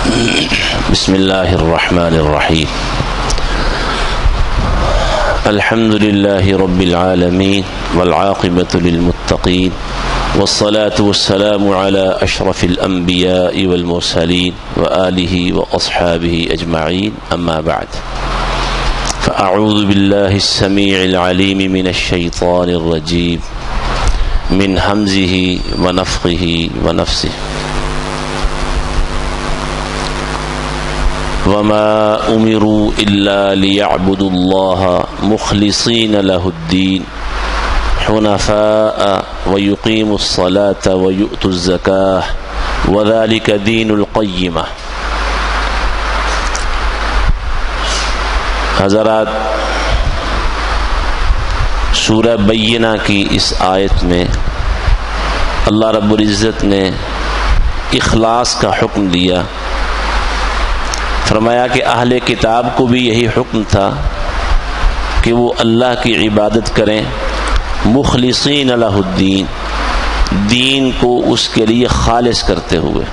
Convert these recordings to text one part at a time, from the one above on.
بسم الله الرحمن الرحيم. الحمد لله رب العالمين والعاقبة للمتقين والصلاة والسلام على أشرف الأنبياء والمرسلين وآله وأصحابه أجمعين، أما بعد، فأعوذ بالله السميع العليم من الشيطان الرجيم من همزه ونفخه ونفسه. وما أمروا إلا ليعبدوا الله مخلصين له الدين حنفاء ويقيموا الصلاة ويؤتوا الزكاة وذلك دين القيمة. حضرات، سورہ بینہ کی اس آیت میں اللہ رب العزت نے اخلاص کا حکم دیا. فرمایا کہ اہل کتاب کو بھی یہی حکم تھا کہ وہ اللہ کی عبادت کریں مخلصین لہ الدین، دین کو اس کے لیے خالص کرتے ہوئے.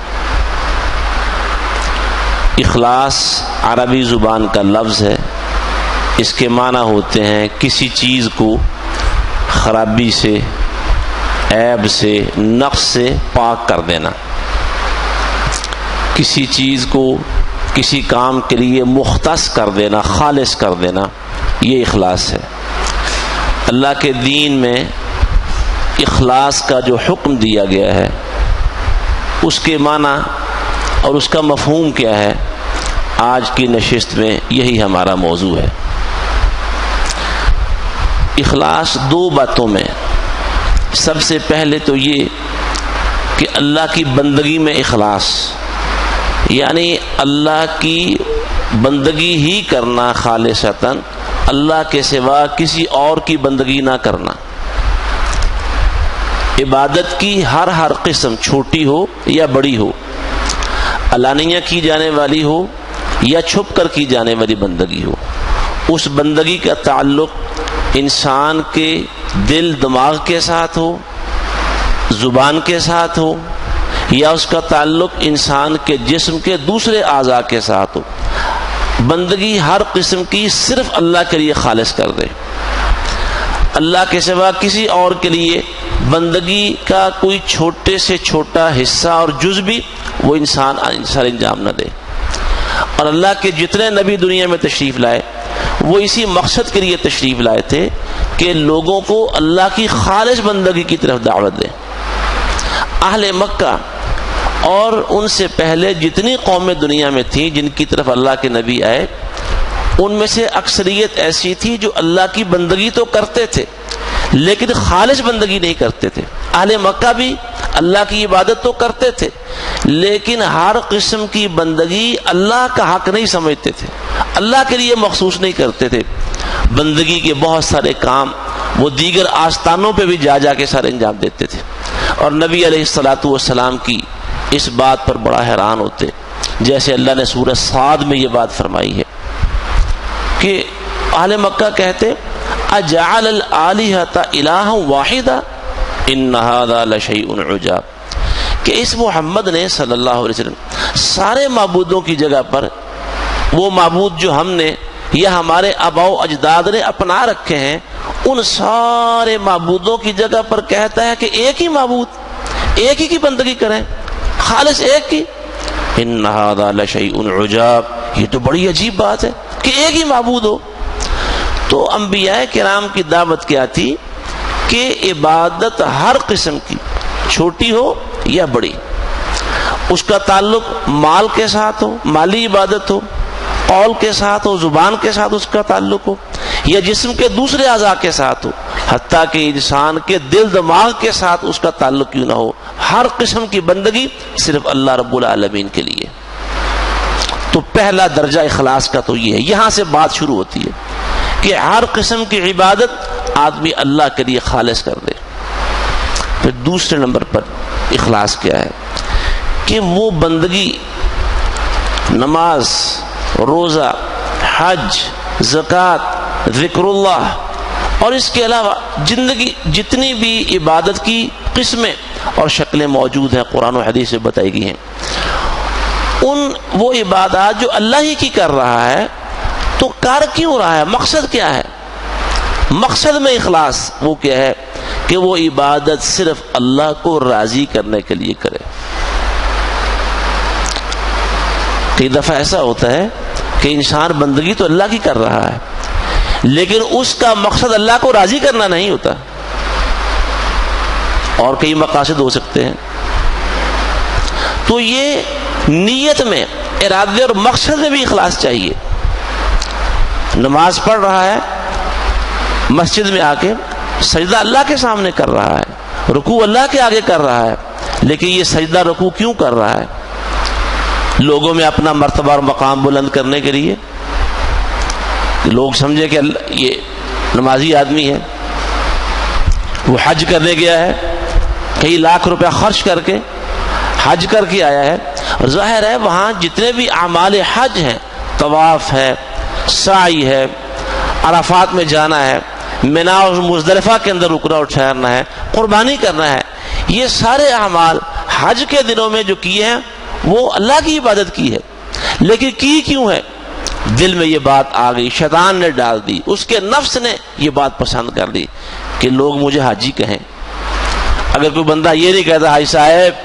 اخلاص عربی زبان کا لفظ ہے. اس کے معنی ہوتے ہیں کسی چیز کو خرابی سے، عیب سے، نقص سے پاک کر دینا. کسی چیز کو کسی کام کے لیے مختص کر دینا، خالص کر دینا، یہ اخلاص ہے. اللہ کے دین میں اخلاص کا جو حکم دیا گیا ہے اس کے معنی اور اس کا مفہوم کیا ہے، آج کی نشست میں یہی ہمارا موضوع ہے. اخلاص دو باتوں میں. سب سے پہلے تو یہ کہ اللہ کی بندگی میں اخلاص، یعنی اللہ کی بندگی ہی کرنا خالصتاً، اللہ کے سوا کسی اور کی بندگی نہ کرنا. عبادت کی ہر قسم، چھوٹی ہو یا بڑی ہو، علانیہ کی جانے والی ہو یا چھپ کر کی جانے والی بندگی ہو، اس بندگی کا تعلق انسان کے دل دماغ کے ساتھ ہو، زبان کے ساتھ ہو، یا اس کا تعلق انسان کے جسم کے دوسرے اعضاء کے ساتھ ہو. بندگی ہر قسم کی صرف اللہ کے لیے خالص کر دے. اللہ کے سوا کسی اور کے لیے بندگی کا کوئی چھوٹے سے چھوٹا حصہ اور جز بھی وہ انسان سر انجام نہ دے. اور اللہ کے جتنے نبی دنیا میں تشریف لائے وہ اسی مقصد کے لیے تشریف لائے تھے کہ لوگوں کو اللہ کی خالص بندگی کی طرف دعوت دیں. اہل مکہ اور ان سے پہلے جتنی قومیں دنیا میں تھیں جن کی طرف اللہ کے نبی آئے، ان میں سے اکثریت ایسی تھی جو اللہ کی بندگی تو کرتے تھے لیکن خالص بندگی نہیں کرتے تھے. اہل مکہ بھی اللہ کی عبادت تو کرتے تھے لیکن ہر قسم کی بندگی اللہ کا حق نہیں سمجھتے تھے، اللہ کے لیے مخصوص نہیں کرتے تھے. بندگی کے بہت سارے کام وہ دیگر آستانوں پہ بھی جا کے سارے انجام دیتے تھے. اور نبی علیہ الصلاۃ والسلام کی اس بات پر بڑا حیران ہوتے، جیسے اللہ نے سورہ صاد میں یہ بات فرمائی ہے کہ اہل مکہ کہتے اجعل الآلہۃ الہا واحدا ان ھذا لشیء عجاب، کہ اس محمد نے صلی اللہ علیہ وسلم سارے معبودوں کی جگہ پر وہ معبود جو ہم نے یا ہمارے آباء و اجداد نے اپنا رکھے ہیں، ان سارے معبودوں کی جگہ پر کہتا ہے کہ ایک ہی معبود، ایک ہی کی بندگی کریں، خالص ایک کی. ان ھذا لشیء عجاب، یہ تو بڑی عجیب بات ہے کہ ایک ہی معبود ہو. تو انبیاء کرام کی دعوت کیا تھی کہ عبادت ہر قسم کی، چھوٹی ہو یا بڑی، اس کا تعلق مال کے ساتھ ہو، مالی عبادت ہو، قول کے ساتھ ہو، زبان کے ساتھ اس کا تعلق ہو، یا جسم کے دوسرے اعضاء کے ساتھ ہو، حتیٰ کہ انسان کے دل دماغ کے ساتھ اس کا تعلق کیوں نہ ہو، ہر قسم کی بندگی صرف اللہ رب العالمین کے لیے. تو پہلا درجہ اخلاص کا تو یہ ہے. یہاں سے بات شروع ہوتی ہے کہ ہر قسم کی عبادت آدمی اللہ کے لیے خالص کر دے. پھر دوسرے نمبر پر اخلاص کیا ہے کہ وہ بندگی، نماز، روزہ، حج، زکوٰۃ، ذکر اللہ اور اس کے علاوہ زندگی جتنی بھی عبادت کی قسمیں اور شکلیں موجود ہیں، قرآن و حدیث سے بتائی گئی ہیں، وہ عبادات جو اللہ ہی کی کر رہا ہے تو کر کیوں رہا ہے؟ مقصد کیا ہے؟ مقصد میں اخلاص وہ کیا ہے کہ وہ عبادت صرف اللہ کو راضی کرنے کے لیے کرے. کئی دفعہ ایسا ہوتا ہے کہ انسان بندگی تو اللہ کی کر رہا ہے لیکن اس کا مقصد اللہ کو راضی کرنا نہیں ہوتا. اور کئی مقاصد ہو سکتے ہیں. تو یہ نیت میں، ارادے اور مقصد میں بھی اخلاص چاہیے. نماز پڑھ رہا ہے، مسجد میں آ کے سجدہ اللہ کے سامنے کر رہا ہے، رکوع اللہ کے آگے کر رہا ہے، لیکن یہ سجدہ رکوع کیوں کر رہا ہے؟ لوگوں میں اپنا مرتبہ اور مقام بلند کرنے کے لیے، لوگ سمجھے کہ یہ نمازی آدمی ہے، وہ حج کرنے گیا ہے، کئی لاکھ روپیہ خرچ کر کے حج کر کے آیا ہے، اور ظاہر ہے وہاں جتنے بھی اعمال حج ہیں، طواف ہے، سعی ہے، عرفات میں جانا ہے، منا اور مزدلفہ کے اندر رکنا اور ٹھہرنا ہے، قربانی کرنا ہے، یہ سارے اعمال حج کے دنوں میں جو کیے ہیں وہ اللہ کی عبادت کی ہے. لیکن کی کیوں ہے؟ دل میں یہ بات آ گئی، شیطان نے ڈال دی، اس کے نفس نے یہ بات پسند کر لی کہ لوگ مجھے حاجی کہیں. اگر کوئی بندہ یہ نہیں کہتا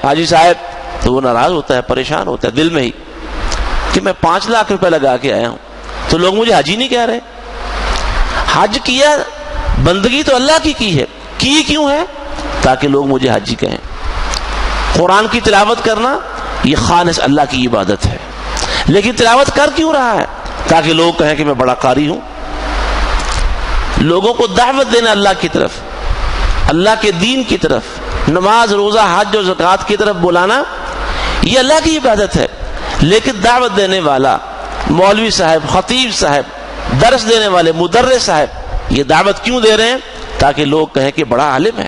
حاجی صاحب تو وہ ناراض ہوتا ہے، پریشان ہوتا ہے دل میں ہی کہ میں 5 لاکھ روپے لگا کے آیا ہوں تو لوگ مجھے حاجی نہیں کہہ رہے. حج کیا، بندگی تو اللہ کی ہے، کی کیوں ہے؟ تاکہ لوگ مجھے حاجی کہیں. قرآن کی تلاوت کرنا یہ خالص اللہ کی عبادت ہے، لیکن تلاوت کر کیوں رہا ہے؟ تاکہ لوگ کہیں کہ میں بڑا قاری ہوں. لوگوں کو دعوت دینا اللہ کی طرف، اللہ کے دین کی طرف، نماز روزہ حج اور زکوٰۃ کی طرف بلانا یہ اللہ کی عبادت ہے. لیکن دعوت دینے والا مولوی صاحب، خطیب صاحب، درس دینے والے مدرس صاحب یہ دعوت کیوں دے رہے ہیں؟ تاکہ لوگ کہیں کہ بڑا عالم ہے.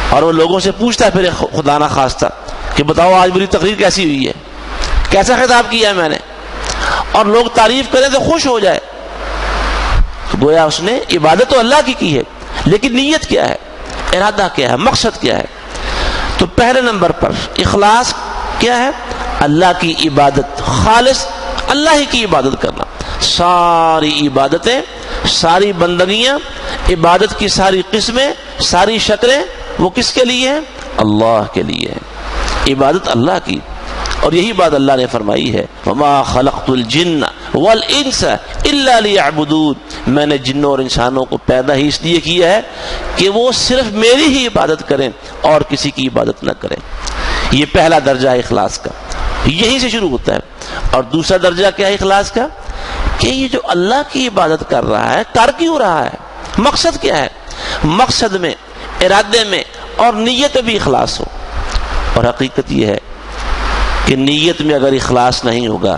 اور وہ لوگوں سے پوچھتا ہے پھر خدا نہ خواستہ کہ بتاؤ آج میری تقریر کیسی ہوئی ہے، کیسا خطاب کیا ہے میں نے، اور لوگ تعریف کریں تو خوش ہو جائے. گویا اس نے عبادت تو اللہ کی ہے، لیکن نیت کیا ہے، ارادہ کیا ہے، مقصد کیا ہے؟ تو پہلے نمبر پر اخلاص کیا ہے؟ اللہ کی عبادت، خالص اللہ ہی کی عبادت کرنا. ساری عبادتیں، ساری بندگیاں، عبادت کی ساری قسمیں، ساری شکلیں وہ کس کے لیے ہیں؟ اللہ کے لیے ہے. عبادت اللہ کی. اور یہی بات اللہ نے فرمائی ہے، وما خلقت الجن والانس الا ليعبدون، میں نے جنوں اور انسانوں کو پیدا ہی اس لیے کیا ہے کہ وہ صرف میری ہی عبادت کریں اور کسی کی عبادت نہ کریں. یہ پہلا درجہ ہے اخلاص کا، یہیں سے شروع ہوتا ہے. اور دوسرا درجہ کیا ہے اخلاص کا؟ کہ یہ جو اللہ کی عبادت کر رہا ہے کر کیوں رہا ہے؟ مقصد کیا ہے؟ مقصد میں، ارادے میں اور نیت میں بھی اخلاص ہو. اور حقیقت یہ ہے کہ نیت میں اگر اخلاص نہیں ہوگا،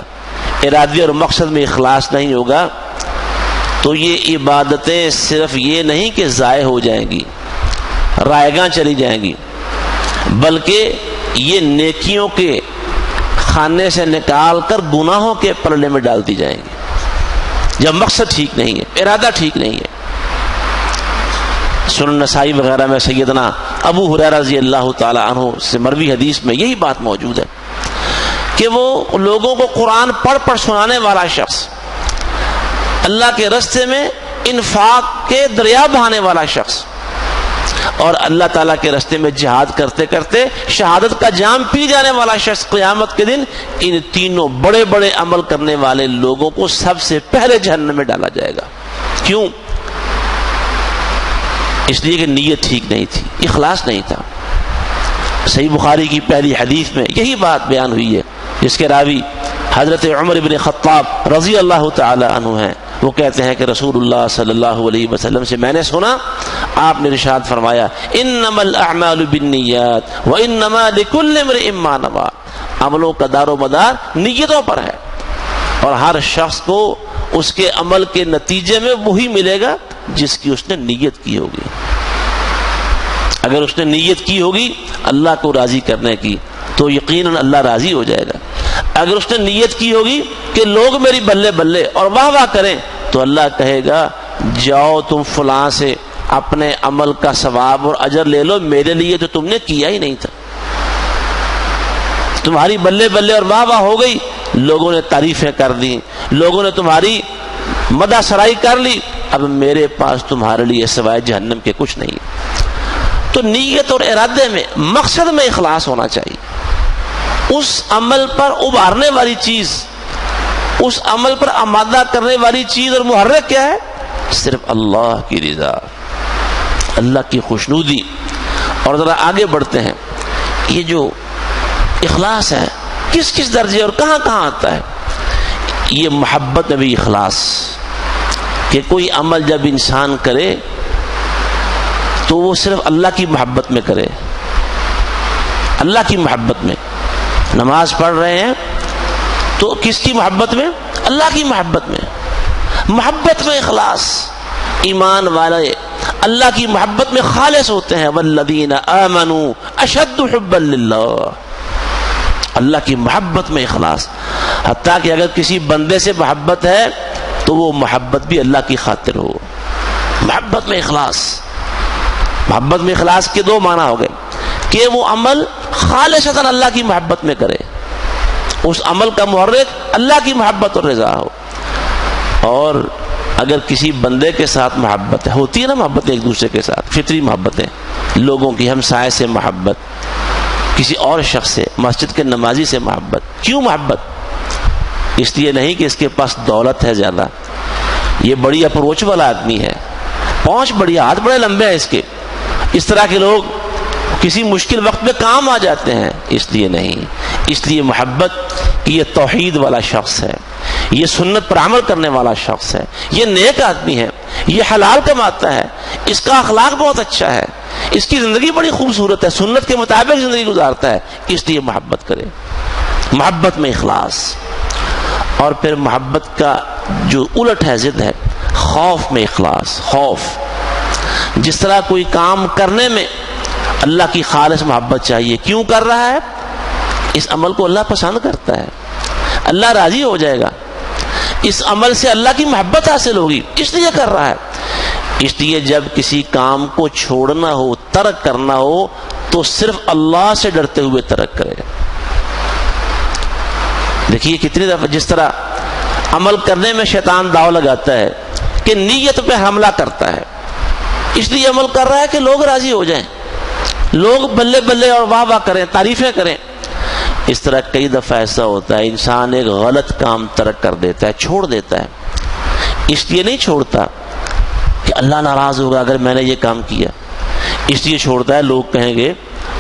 ارادے اور مقصد میں اخلاص نہیں ہوگا تو یہ عبادتیں صرف یہ نہیں کہ ضائع ہو جائیں گی، رائیگاں چلی جائیں گی، بلکہ یہ نیکیوں کے خانے سے نکال کر گناہوں کے پلڑے میں ڈال دی جائیں گی جب مقصد ٹھیک نہیں ہے، ارادہ ٹھیک نہیں ہے. سنن نسائی وغیرہ میں سیدنا ابو ہریرہ رضی اللہ تعالی عنہ سے مروی حدیث میں یہی بات موجود ہے کہ وہ لوگوں کو قرآن پڑھ پڑھ سنانے والا شخص، اللہ کے راستے میں انفاق کے دریا بہانے والا شخص، اور اللہ تعالیٰ کے راستے میں جہاد کرتے کرتے شہادت کا جام پی جانے والا شخص قیامت کے دن ان تینوں بڑے بڑے عمل کرنے والے لوگوں کو سب سے پہلے جہنم میں ڈالا جائے گا. کیوں؟ اس لیے کہ نیت ٹھیک نہیں تھی، اخلاص نہیں تھا. صحیح بخاری کی پہلی حدیث میں یہی بات بیان ہوئی ہے، جس کے راوی حضرت عمر بن خطاب رضی اللہ تعالی عنہ ہیں. وہ کہتے ہیں کہ رسول اللہ صلی اللہ علیہ وسلم سے میں نے سنا، آپ نے ارشاد فرمایا انما الاعمال بالنیات وانما لكل امرئ ما نوى، عملوں کا دار و مدار نیتوں پر ہے، اور ہر شخص کو اس کے عمل کے نتیجے میں وہی ملے گا جس کی اس نے نیت کی ہوگی. اگر اس نے نیت کی ہوگی اللہ کو راضی کرنے کی تو یقیناً اللہ راضی ہو جائے گا. اگر اس نے نیت کی ہوگی کہ لوگ میری بلے بلے اور واہ واہ کریں تو اللہ کہے گا جاؤ تم فلاں سے اپنے عمل کا ثواب اور اجر لے لو، میرے لیے تو تم نے کیا ہی نہیں تھا. تمہاری بلے بلے اور واہ واہ ہو گئی، لوگوں نے تعریفیں کر دی، لوگوں نے تمہاری مدح سرائی کر لی، اب میرے پاس تمہارے لیے سوائے جہنم کے کچھ نہیں۔ تو نیت اور ارادے میں، مقصد میں اخلاص ہونا چاہیے۔ اس عمل پر ابھارنے والی چیز، اس عمل پر آمادہ کرنے والی چیز اور محرک کیا ہے؟ صرف اللہ کی رضا، اللہ کی خوشنودی۔ اور ذرا آگے بڑھتے ہیں، یہ جو اخلاص ہے کس کس درجے اور کہاں کہاں آتا ہے؟ یہ محبت میں بھی اخلاص، کہ کوئی عمل جب انسان کرے تو وہ صرف اللہ کی محبت میں کرے، اللہ کی محبت میں۔ نماز پڑھ رہے ہیں تو کس کی محبت میں؟ اللہ کی محبت میں۔ محبت میں اخلاص، ایمان والے اللہ کی محبت میں خالص ہوتے ہیں۔ والذین آمنوا اشد حبا للہ، اللہ کی محبت میں اخلاص، حتیٰ کہ اگر کسی بندے سے محبت ہے تو وہ محبت بھی اللہ کی خاطر ہو۔ محبت میں اخلاص، محبت میں اخلاص کے دو معنی ہو گئے، کہ وہ عمل خالصتاً اللہ کی محبت میں کرے، اس عمل کا محرک اللہ کی محبت اور رضا ہو۔ اور اگر کسی بندے کے ساتھ محبت ہے، ہوتی ہے نا محبت ایک دوسرے کے ساتھ، فطری محبتیں، لوگوں کی ہمسائے سے محبت، کسی اور شخص سے، مسجد کے نمازی سے محبت۔ کیوں محبت؟ اس لیے نہیں کہ اس کے پاس دولت ہے زیادہ، یہ بڑی اپروچ والا آدمی ہے، پہنچ بڑی، ہاتھ بڑے لمبے ہیں اس کے، اس طرح کے لوگ کسی مشکل وقت میں کام آ جاتے ہیں، اس لیے نہیں۔ اس لیے محبت کہ یہ توحید والا شخص ہے، یہ سنت پر عمل کرنے والا شخص ہے، یہ نیک آدمی ہے، یہ حلال کماتا ہے، اس کا اخلاق بہت اچھا ہے، اس کی زندگی بڑی خوبصورت ہے، سنت کے مطابق زندگی گزارتا ہے، اس لیے محبت کرے۔ محبت میں اخلاص۔ اور پھر محبت کا جو الٹ ہے، ضد ہے، خوف میں اخلاص۔ خوف، جس طرح کوئی کام کرنے میں اللہ کی خالص محبت چاہیے، کیوں کر رہا ہے؟ اس عمل کو اللہ پسند کرتا ہے، اللہ راضی ہو جائے گا، اس عمل سے اللہ کی محبت حاصل ہوگی، اس لیے کر رہا ہے۔ اس لیے جب کسی کام کو چھوڑنا ہو، ترک کرنا ہو، تو صرف اللہ سے ڈرتے ہوئے ترک کرے۔ دیکھیے کتنی دفعہ جس طرح عمل کرنے میں شیطان داؤ لگاتا ہے کہ نیت پہ حملہ کرتا ہے، اس لیے عمل کر رہا ہے کہ لوگ راضی ہو جائیں، لوگ بلے بلے اور واہ واہ کریں، تعریفیں کریں۔ اس طرح کئی دفعہ ایسا ہوتا ہے، انسان ایک غلط کام ترک کر دیتا ہے، چھوڑ دیتا ہے، اس لیے نہیں چھوڑتا کہ اللہ ناراض ہوگا اگر میں نے یہ کام کیا، اس لیے چھوڑتا ہے لوگ کہیں گے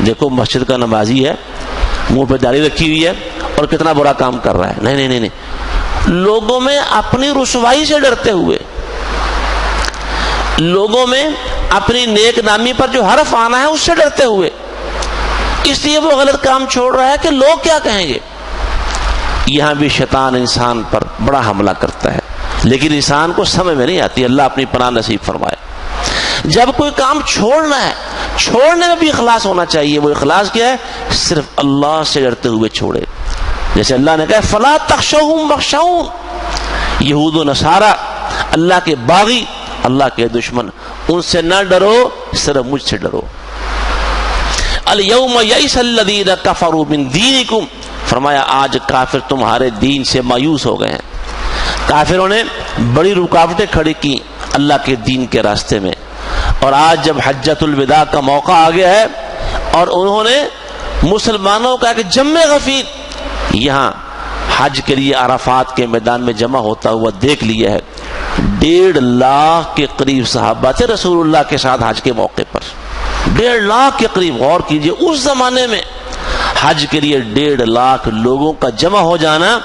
دیکھو مسجد کا نمازی ہے، منہ پہ داڑھی رکھی ہوئی ہے اور کتنا برا کام کر رہا ہے۔ نہیں نہیں نہیں نہیں، لوگوں میں اپنی رسوائی سے ڈرتے ہوئے، لوگوں میں اپنی نیک نامی پر جو حرف آنا ہے اس سے ڈرتے ہوئے، اس لیے وہ غلط کام چھوڑ رہا ہے کہ لوگ کیا کہیں گے۔ یہاں بھی شیطان انسان پر بڑا حملہ کرتا ہے، لیکن انسان کو سمجھ میں نہیں آتی، اللہ اپنی پناہ نصیب فرمائے۔ جب کوئی کام چھوڑنا ہے، چھوڑنے میں بھی اخلاص ہونا چاہیے۔ وہ اخلاص کیا ہے؟ صرف اللہ سے ڈرتے ہوئے چھوڑے۔ جیسے اللہ نے کہا فلا تخشوہم واخشون، یہود و نصارہ اللہ کے باغی، اللہ کے دشمن، ان سے نہ ڈرو، صرف مجھ سے ڈرو۔ الیوم یئس الذین کفروا من دینکم، فرمایا آج کافر تمہارے دین سے مایوس ہو گئے ہیں۔ کافروں نے بڑی رکاوٹیں کھڑی کی اللہ کے دین کے راستے میں، اور آج جب حجۃ الوداع کا موقع آ گیا ہے اور انہوں نے مسلمانوں کا ایک جم غفیر یہاں حج کے لیے عرفات کے میدان میں جمع ہوتا ہوا دیکھ لیا ہے، 1.5 لاکھ کے قریب صحابہ تھے رسول اللہ کے ساتھ حج کے موقع پر، 1.5 لاکھ کے قریب۔ غور کیجئے اس زمانے میں حج کے لیے 1.5 لاکھ لوگوں کا جمع ہو جانا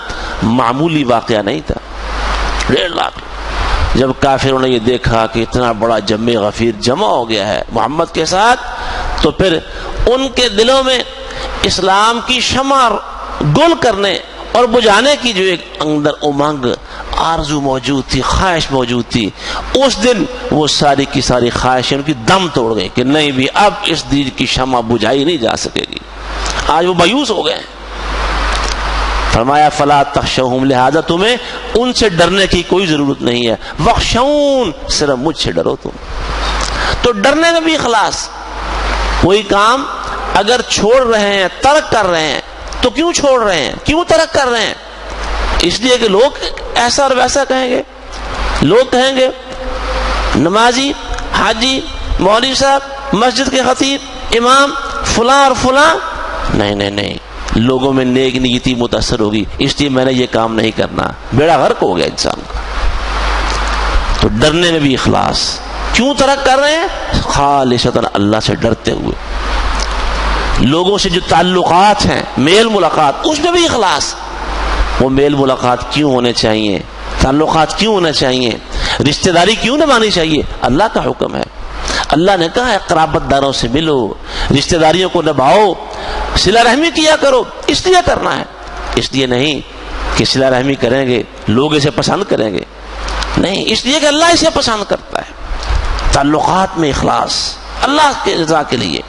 معمولی واقعہ نہیں تھا، 1.5 لاکھ۔ جب کافروں نے یہ دیکھا کہ اتنا بڑا جمع غفیر جمع ہو گیا ہے محمد کے ساتھ، تو پھر ان کے دلوں میں اسلام کی شمع گل کرنے اور بجھانے کی جو ایک اندر امنگ آرزو موجود تھی، خواہش موجود تھی، اس دن وہ ساری کی ساری خواہشیں ان کی دم توڑ گئی کہ نہیں بھی اب اس دین کی شمع بجھائی نہیں جا سکے گی۔ آج وہ مایوس ہو گئے۔ فرمایا فلا تخشوہم، لہذا تمہیں ان سے ڈرنے کی کوئی ضرورت نہیں ہے، واخشون، صرف مجھ سے ڈرو تم۔ تو ڈرنے میں بھی اخلاص۔ کوئی کام اگر چھوڑ رہے ہیں، ترک کر رہے ہیں، تو کیوں چھوڑ رہے ہیں, کیوں ترک کر رہے ہیں؟ اس لیے کہ لوگ ایسا اور ویسا کہیں گے. لوگ کہیں گے نمازی, حاجی, مولوی صاحب, مسجد کے خطیب, امام, فلاں اور فلاں. نہیں نہیں نہیں, لوگوں میں نیک نیتی متاثر ہوگی, اس لیے میں نے یہ کام نہیں کرنا. بیڑا غرق ہو گیا انسان کا. تو ڈرنے میں بھی اخلاص. کیوں ترک کر رہے ہیں؟ خالصتاً اللہ سے ڈرتے ہوئے. لوگوں سے جو تعلقات ہیں, میل ملاقات, اس میں بھی اخلاص. وہ میل ملاقات کیوں ہونے چاہیے؟ تعلقات کیوں ہونا چاہیے؟ رشتہ داری کیوں نبھانی چاہیے؟ اللہ کا حکم ہے. اللہ نے کہا ہے قرابت داروں سے ملو, رشتہ داریوں کو نبھاؤ, صلہ رحمی کیا کرو. اس لیے کرنا ہے, اس لیے نہیں کہ صلہ رحمی کریں گے لوگ اسے پسند کریں گے. نہیں, اس لیے کہ اللہ اسے پسند کرتا ہے. تعلقات میں اخلاص, اللہ کے رضا کے لیے,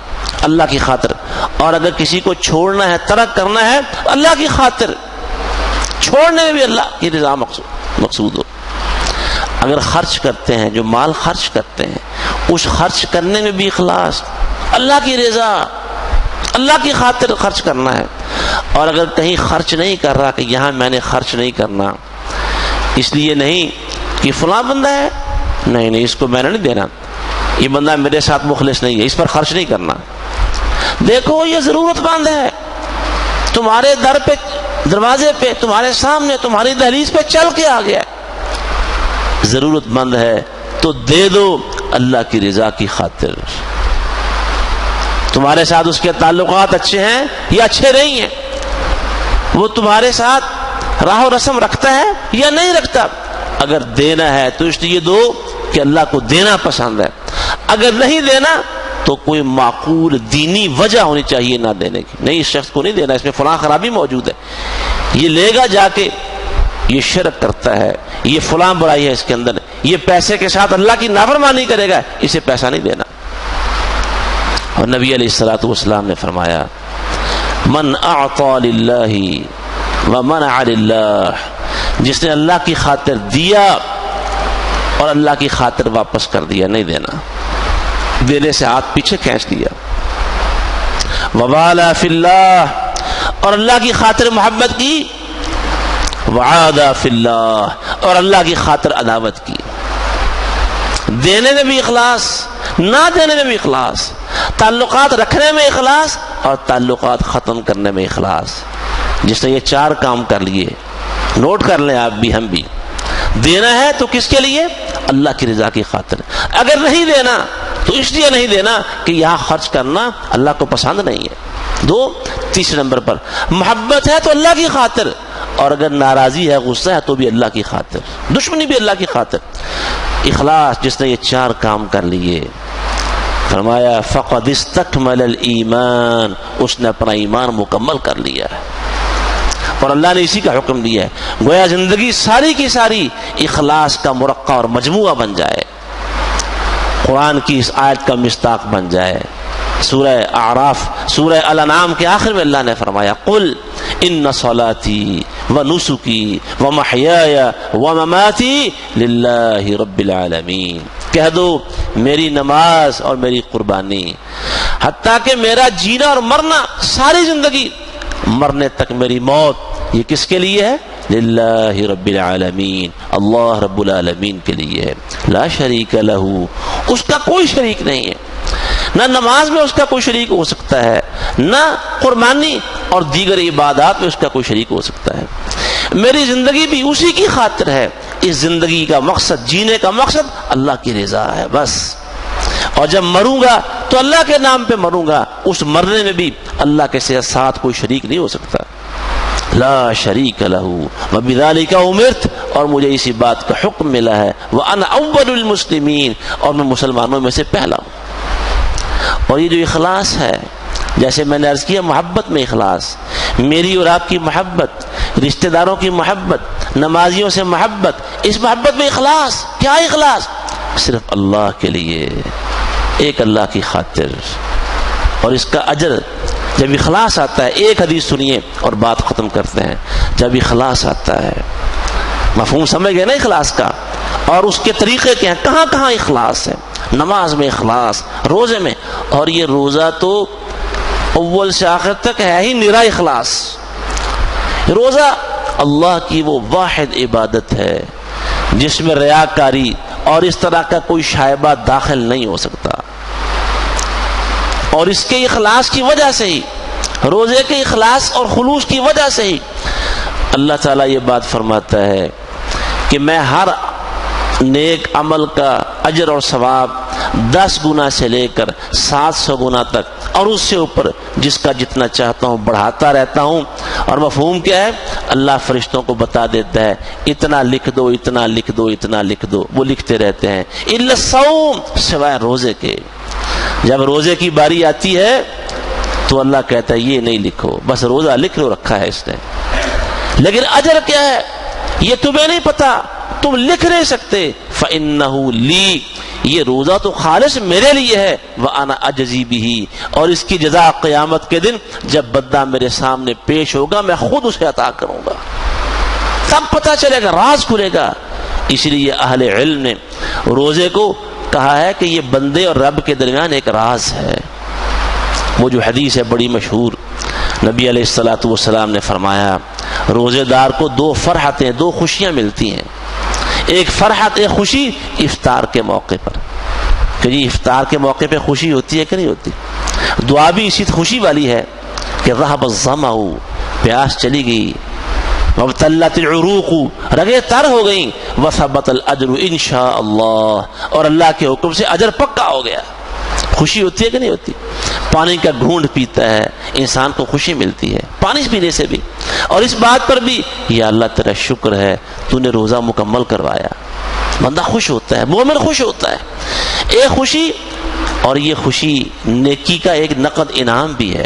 اللہ کی خاطر. اور اگر کسی کو چھوڑنا ہے, ترک کرنا ہے, اللہ کی خاطر. چھوڑنے میں بھی اللہ کی رضا مقصود ہو. اگر خرچ کرتے ہیں, جو مال خرچ کرتے ہیں, اس خرچ کرنے میں بھی اخلاص, اللہ کی رضا, اللہ کی خاطر خرچ کرنا ہے. اور اگر کہیں خرچ نہیں کر رہا کہ یہاں میں نے خرچ نہیں کرنا, اس لیے نہیں کہ فلاں بندہ ہے, نہیں نہیں اس کو میں نے نہیں دینا, یہ بندہ میرے ساتھ مخلص نہیں ہے, اس پر خرچ نہیں کرنا. دیکھو یہ ضرورت مند ہے, تمہارے در پہ, دروازے پہ, تمہارے سامنے, تمہاری دہلیز پہ چل کے آ گیا, ضرورت مند ہے تو دے دو اللہ کی رضا کی خاطر. تمہارے ساتھ اس کے تعلقات اچھے ہیں یا اچھے نہیں ہیں, وہ تمہارے ساتھ راہ و رسم رکھتا ہے یا نہیں رکھتا, اگر دینا ہے تو اس لیے دو کہ اللہ کو دینا پسند ہے. اگر نہیں دینا تو کوئی معقول دینی وجہ ہونی چاہیے نہ دینے کی. نہیں, اس شخص کو نہیں دینا, اس میں فلاں خرابی موجود ہے, یہ لے گا جا کے یہ شرک کرتا ہے, یہ فلاں برائی ہے اس کے اندر, یہ پیسے کے ساتھ اللہ کی نافرمانی کرے گا, اسے پیسہ نہیں دینا. اور نبی علیہ الصلوۃ والسلام نے فرمایا من اعطى للہ ومنع للہ, جس نے اللہ کی خاطر دیا اور اللہ کی خاطر واپس کر دیا, نہیں دینا, دینے سے ہاتھ پیچھے کھینچ دیا. وبالا فی اللہ, اور اللہ کی خاطر محبت کی. وعادا فی اللہ, اور اللہ کی خاطر عداوت کی. دینے میں بھی اخلاص, نہ دینے میں بھی اخلاص, تعلقات رکھنے میں اخلاص اور تعلقات ختم کرنے میں اخلاص. جس نے یہ 4 کام کر لیے, نوٹ کر لیں آپ بھی, ہم بھی. دینا ہے تو کس کے لیے؟ اللہ کی رضا کی خاطر. اگر نہیں دینا تو اس لیے نہیں دینا کہ یہاں خرچ کرنا اللہ کو پسند نہیں ہے. 2, تیسرے نمبر پر محبت ہے تو اللہ کی خاطر, اور اگر ناراضی ہے, غصہ ہے تو بھی اللہ کی خاطر, دشمنی بھی اللہ کی خاطر. اخلاص, جس نے یہ 4 کام کر لیے, فرمایا فقد استکمل الایمان, اس نے اپنا ایمان مکمل کر لیا ہے. اور اللہ نے اسی کا حکم دیا ہے, گویا زندگی ساری کی ساری اخلاص کا مرقع اور مجموعہ بن جائے, قرآن کی اس آیت کا مصداق بن جائے. سورہ اعراف, سورہ الانعام کے آخر میں اللہ نے فرمایا قل ان صلاتی ونسکی ومحیای ومماتی للہ رب العالمین, کہہ دو میری نماز اور میری قربانی, حتیٰ کہ میرا جینا اور مرنا, ساری زندگی, مرنے تک میری موت, یہ کس کے لیے ہے؟ للہ رب العالمین, اللہ رب العالمین کے لیے ہے. لا شریک لہ, اس کا کوئی شریک نہیں ہے. نہ نماز میں اس کا کوئی شریک ہو سکتا ہے, نہ قربانی اور دیگر عبادات میں اس کا کوئی شریک ہو سکتا ہے. میری زندگی بھی اسی کی خاطر ہے. اس زندگی کا مقصد, جینے کا مقصد اللہ کی رضا ہے بس. اور جب مروں گا تو اللہ کے نام پہ مروں گا, اس مرنے میں بھی اللہ کے ساتھ کوئی شریک نہیں ہو سکتا. لا شریک لہ وبذالک امرت, اور مجھے اسی بات کا حکم ملا ہے, وانا اول المسلمین, اور میں مسلمانوں میں سے پہلا ہوں. اور یہ جو اخلاص ہے, جیسے میں نے عرض کیا, محبت میں اخلاص, میری اور آپ کی محبت, رشتہ داروں کی محبت, نمازیوں سے محبت, اس محبت میں اخلاص. کیا اخلاص؟ صرف اللہ کے لیے, ایک اللہ کی خاطر. اور اس کا اجر جب اخلاص آتا ہے, ایک حدیث سنیے اور بات ختم کرتے ہیں. جب اخلاص آتا ہے, مفہوم سمجھ گئے نا اخلاص کا, اور اس کے طریقے کیا ہیں, کہاں کہاں اخلاص ہے. نماز میں اخلاص, روزے میں, اور یہ روزہ تو اول سے آخر تک ہے ہی نرا اخلاص. روزہ اللہ کی وہ واحد عبادت ہے جس میں ریاکاری اور اس طرح کا کوئی شائبہ داخل نہیں ہو سکتا، اور اس کے اخلاص کی وجہ سے ہی، روزے کے اخلاص اور خلوص کی وجہ سے ہی اللہ تعالیٰ یہ بات فرماتا ہے کہ میں ہر نیک عمل کا اجر اور ثواب 10 گنا سے لے کر 700 گنا تک اور اس سے اوپر جس کا جتنا چاہتا ہوں بڑھاتا رہتا ہوں. اور مفہوم کیا ہے؟ اللہ فرشتوں کو بتا دیتا ہے اتنا لکھ دو، اتنا لکھ دو، اتنا لکھ دو، وہ لکھتے رہتے ہیں. الا الصوم، سوائے روزے کے. جب روزے کی باری آتی ہے تو اللہ کہتا ہے یہ نہیں لکھو، بس روزہ لکھ لو، رکھا ہے اس نے، لیکن اجر کیا ہے یہ تمہیں نہیں پتا، تم لکھ نہیں سکتے. فَإِنَّهُ لِي، یہ روزہ تو خالص میرے لیے ہے. وَأَنَا أَجْزِي بِهِ، اور اس کی جزا قیامت کے دن جب بندہ میرے سامنے پیش ہوگا میں خود اسے عطا کروں گا، تب پتہ چلے گا، راز کھلے گا. اس لیے اہل علم نے روزے کو کہا ہے کہ یہ بندے اور رب کے درمیان ایک راز ہے. وہ جو حدیث ہے بڑی مشہور، نبی علیہ الصلوۃ والسلام نے فرمایا روزے دار کو 2 فرحتیں، 2 خوشیاں ملتی ہیں. ایک فرحت، ایک خوشی افطار کے موقع پر، کہ جی افطار کے موقع پہ خوشی ہوتی ہے کہ نہیں ہوتی. دعا بھی اسی خوشی والی ہے کہ ذهب الظمأ، پیاس چلی گئی، وابتلت العروق، رگیں تر ہو گئیں، وثبت الاجر انشاء اللہ، اور اللہ کے حکم سے اجر پکا ہو گیا. خوشی ہوتی ہے کہ نہیں ہوتی. پانی کا گھونٹ پیتا ہے انسان کو خوشی ملتی ہے، پانی پینے سے بھی. اور اس بات پر بھی یا اللہ تیرا شکر ہے تو نے روزہ مکمل کروایا، بندہ خوش ہوتا ہے، مومن خوش ہوتا ہے. ایک خوشی، اور یہ خوشی نیکی کا ایک نقد انعام بھی ہے.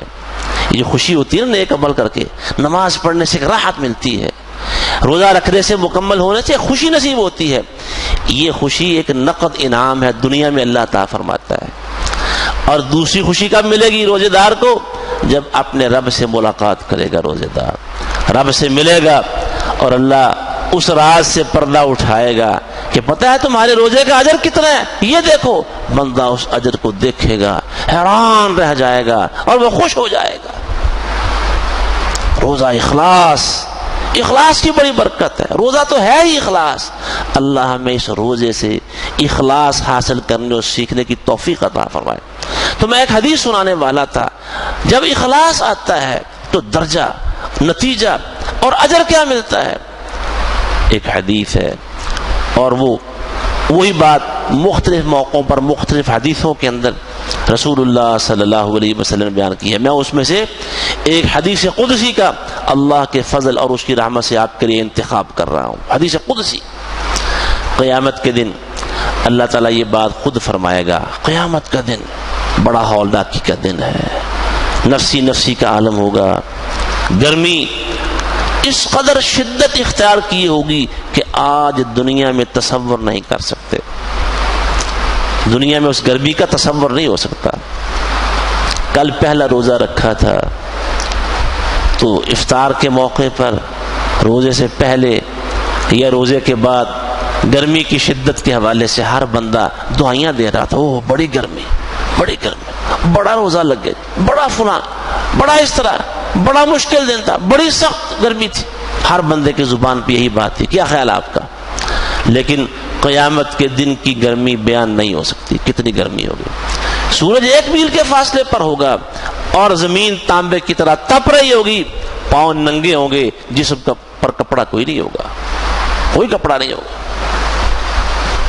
یہ خوشی ہوتی ہے نا نیک عمل کر کے، نماز پڑھنے سے راحت ملتی ہے، روزہ رکھنے سے، مکمل ہونے سے خوشی نصیب ہوتی ہے. یہ خوشی ایک نقد انعام ہے دنیا میں اللہ تعالیٰ فرماتا ہے. اور دوسری خوشی کب ملے گی روزے دار کو؟ جب اپنے رب سے ملاقات کرے گا روزے دار، رب سے ملے گا اور اللہ اس راز سے پردہ اٹھائے گا کہ پتہ ہے تمہارے روزے کا اجر کتنا ہے، یہ دیکھو. بندہ اس اجر کو دیکھے گا، حیران رہ جائے گا اور وہ خوش ہو جائے گا. روزہ اخلاص کی بڑی برکت ہے. روزہ تو ہے ہی اخلاص. اللہ ہمیں اس روزے سے اخلاص حاصل کرنے اور سیکھنے کی توفیق عطا فرمائے. تو میں ایک حدیث سنانے والا تھا، جب اخلاص آتا ہے تو درجہ، نتیجہ اور اجر کیا ملتا ہے. ایک حدیث ہے اور وہی بات مختلف موقعوں پر مختلف حدیثوں کے اندر رسول اللہ صلی اللہ علیہ وسلم نے بیان کی ہے. میں اس میں سے ایک حدیث قدسی کا اللہ کے فضل اور اس کی رحمت سے آپ کے لیے انتخاب کر رہا ہوں. حدیث قدسی، قیامت کے دن اللہ تعالیٰ یہ بات خود فرمائے گا. قیامت کا دن بڑا ہولناکی کا دن ہے، نفسی نفسی کا عالم ہوگا. گرمی اس قدر شدت اختیار کی ہوگی کہ آج دنیا میں تصور نہیں کر سکتے. دنیا میں اس گرمی کا تصور نہیں ہو سکتا. کل پہلا روزہ رکھا تھا تو افطار کے موقع پر، روزے سے پہلے یا روزے کے بعد گرمی کی شدت کے حوالے سے ہر بندہ دعائیاں دے رہا تھا. وہ بڑی گرمی، بڑی گرمی، بڑا روزہ لگ گیا، بڑا فلاں، بڑا اس طرح، بڑا مشکل دن تھا، بڑی سخت گرمی تھی. ہر بندے کی زبان پہ یہی بات تھی. کیا خیال آپ کا؟ لیکن قیامت کے دن کی گرمی بیان نہیں ہو سکتی. کتنی گرمی ہوگی. سورج 1 میل کے فاصلے پر ہوگا اور زمین تانبے کی طرح تپ رہی ہوگی، پاؤں ننگے ہوں گے، جسم پر کپڑا کوئی نہیں ہوگا، کوئی کپڑا نہیں ہوگا.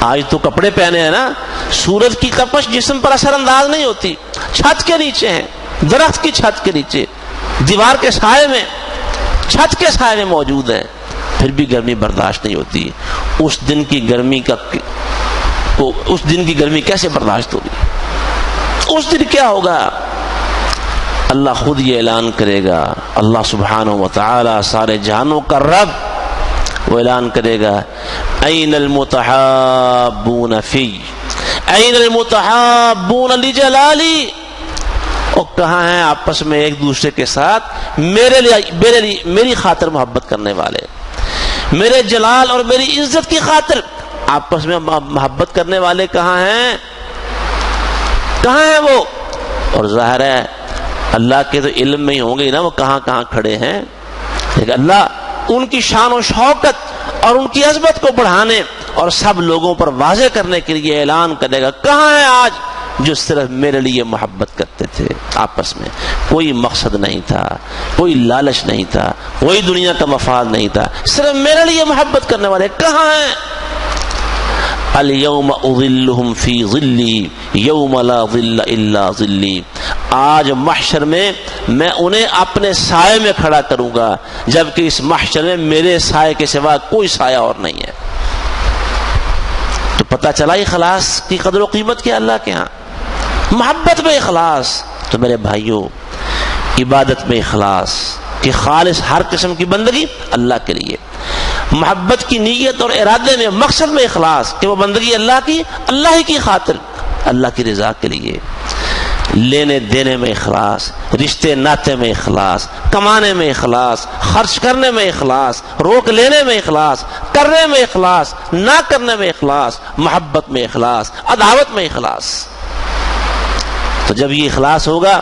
آج تو کپڑے پہنے ہیں نا. سورج کی تپش جسم پر اثر انداز نہیں ہوتی. چھت کے نیچے ہیں، درخت کی چھت کے نیچے، دیوار کے سائے میں، چھت کے سائے میں موجود ہے، پھر بھی گرمی برداشت نہیں ہوتی. اس دن کی گرمی کیسے برداشت ہوگی؟ اس دن کیا ہوگا؟ اللہ خود یہ اعلان کرے گا. اللہ سبحانہ و تعالی سارے جہانوں کا رب، وہ اعلان کرے گا این المتحابون فی، این المتحابون لجلالی. اور کہاں ہیں آپس میں ایک دوسرے کے ساتھ میری خاطر محبت کرنے والے، میرے جلال اور میری عزت کی خاطر آپس میں محبت کرنے والے کہاں ہیں؟ کہاں ہیں وہ؟ اور ظاہر ہے اللہ کے تو علم میں ہی ہوں گے نا وہ کہاں کہاں کھڑے ہیں. لیکن اللہ ان کی شان و شوکت اور ان کی عظمت کو بڑھانے اور سب لوگوں پر واضح کرنے کے لیے اعلان کرے گا، کہاں ہے آج جو صرف میرے لیے محبت کرتے تھے آپس میں، کوئی مقصد نہیں تھا، کوئی لالچ نہیں تھا، کوئی دنیا کا مفاد نہیں تھا، صرف میرے لیے محبت کرنے والے کہاں ہیں؟ اليوم اظلهم فی ظلی یوم لا ظل الا ظلی، آج محشر میں میں انہیں اپنے سائے میں کھڑا کروں گا، جبکہ اس محشر میں میرے سائے کے سوا کوئی سایہ اور نہیں ہے۔ تو پتہ چلا اخلاص کی قدر و قیمت کیا اللہ کے ہاں، محبت میں اخلاص۔ تو میرے بھائیوں، عبادت میں اخلاص کہ خالص ہر قسم کی بندگی اللہ کے لیے، محبت کی نیت اور ارادے میں، مقصد میں اخلاص کہ وہ بندگی اللہ کی، اللہ ہی کی خاطر، اللہ کی رضا کے لیے، لینے دینے میں اخلاص، رشتے ناطے میں اخلاص، کمانے میں اخلاص، خرچ کرنے میں اخلاص، روک لینے میں اخلاص، کرنے میں اخلاص، نہ کرنے میں اخلاص، محبت میں اخلاص، عداوت میں اخلاص۔ تو جب یہ اخلاص ہوگا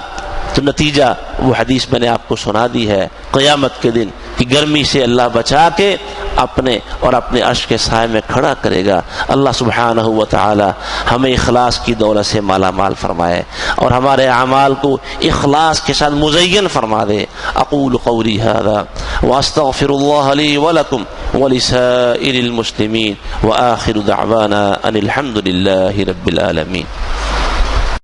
تو نتیجہ وہ حدیث میں نے آپ کو سنا دی ہے، قیامت کے دن کہ گرمی سے اللہ بچا کے اپنے اور اپنے عرش کے سائے میں کھڑا کرے گا۔ اللہ سبحانہ و تعالی ہمیں اخلاص کی دولت سے مالا مال فرمائے اور ہمارے اعمال کو اخلاص کے ساتھ مزین فرما دے۔ اقول قولی ھذا واستغفر اللہ لی ولکم ولسائر المسلمین وآخر دعوانا ان الحمد للہ رب العالمین۔